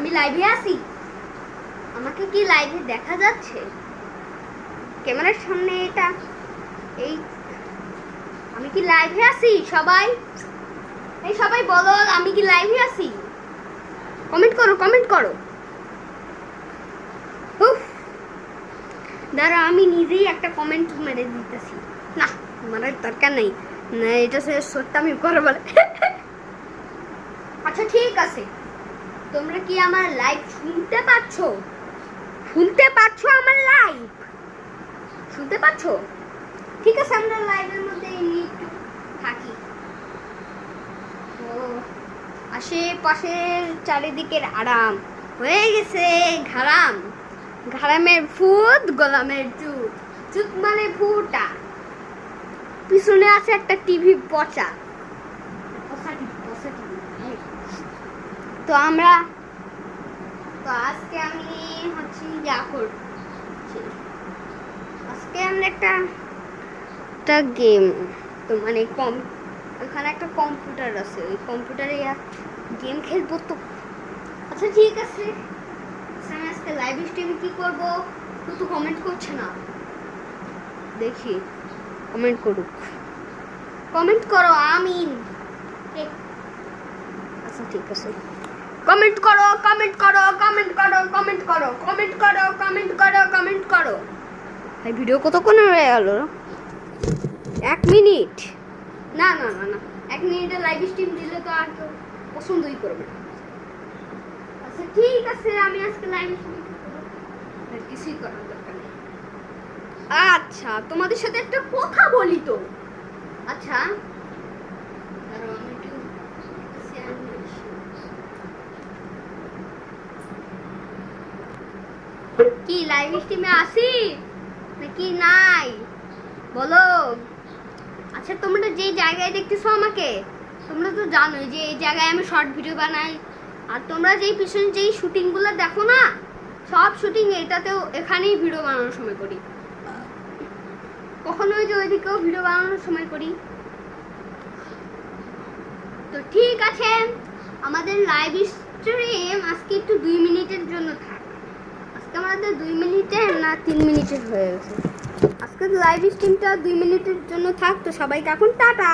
আমি লাইভে আছি। আমাকে কি লাইভে দেখা যাচ্ছে? ক্যামেরার সামনে এটা এই আমি কি লাইভে আছি? সবাই সবাই বলো আমি কি লাইভে আছি? কমেন্ট করো, কমেন্ট করো। দাঁড়া, আমি নিজেই একটা কমেন্ট মেরে দিতেছি। না, মারার দরকার নেই, না এটা সে সত্যি আমি করে বলে। আচ্ছা ঠিক আছে, তোমরা কি আমার লাইভ শুনতে পাচ্ছ? শুনতে পাচ্ছ আমার লাইভ? শুনতে পাচ্ছ? ঠিক আছে, আমরা লাইভের মধ্যে একটু থাকি। তো আশেপাশে চারিদিকের আরাম হয়ে গেছে ঘারাম। ঘারামের ফুট, গোলামের চুট, চুট মানে ফুটা। পিছনে আছে একটা টিভি পচা। তো আজকে আমি হচ্ছে যা করছি, আজকে আমরা একটা গেম, তো মানে ওখানে একটা কম্পিউটার আছে, ওই কম্পিউটারে গেম খেলবো। তো আচ্ছা ঠিক আছে, আমি আজকে লাইভ স্ট্রিমে কি করবো তো কমেন্ট করছে না, দেখি কমেন্ট করুক। কমেন্ট করো আমিন। আচ্ছা ঠিক আছে, কমেন্ট করো, কমেন্ট করো, কমেন্ট করো, কমেন্ট করো, কমেন্ট করো, কমেন্ট করো, কমেন্ট করো। ভাই ভিডিও কতক্ষণ হয়ে গেল? 1 মিনিট? না না না না, 1 মিনিটে লাইভ স্ট্রিম দিলে তো আর কেউ পছন্দই করবে না। আচ্ছা ঠিক আছে, আমি আজকে লাইভ স্ট্রিম কিছুই করার দরকার নেই। আচ্ছা তোমাদের সাথে একটা কথা বলি তো। আচ্ছা কি লাইভ স্ট্রিমে আসি নাকি নাই বলো? আচ্ছা তোমরা যে জায়গায় দেখতেছো আমাকে, তোমরা তো জানোই যে এই জায়গায় আমি শর্ট ভিডিও বানাই। আর তোমরা যেই পিছনে যেই শুটিংগুলো দেখো না, সব শুটিং এটাতেও এখানেই ভিডিও বানানোর সময় করি। কখনো ওই যে ওইদিকেও ভিডিও বানানোর সময় করি। তো ঠিক আছে, আমাদের লাইভ স্ট্রিম আজকে একটু 2 মিনিটের জন্য থাক। আজকে আমাদের 2 মিনিটের না 3 মিনিটের হয়ে গেছে। আজকে লাইভ স্ট্রিমটা 2 মিনিটের জন্য থাক। তো সবাইকে এখন টাটা।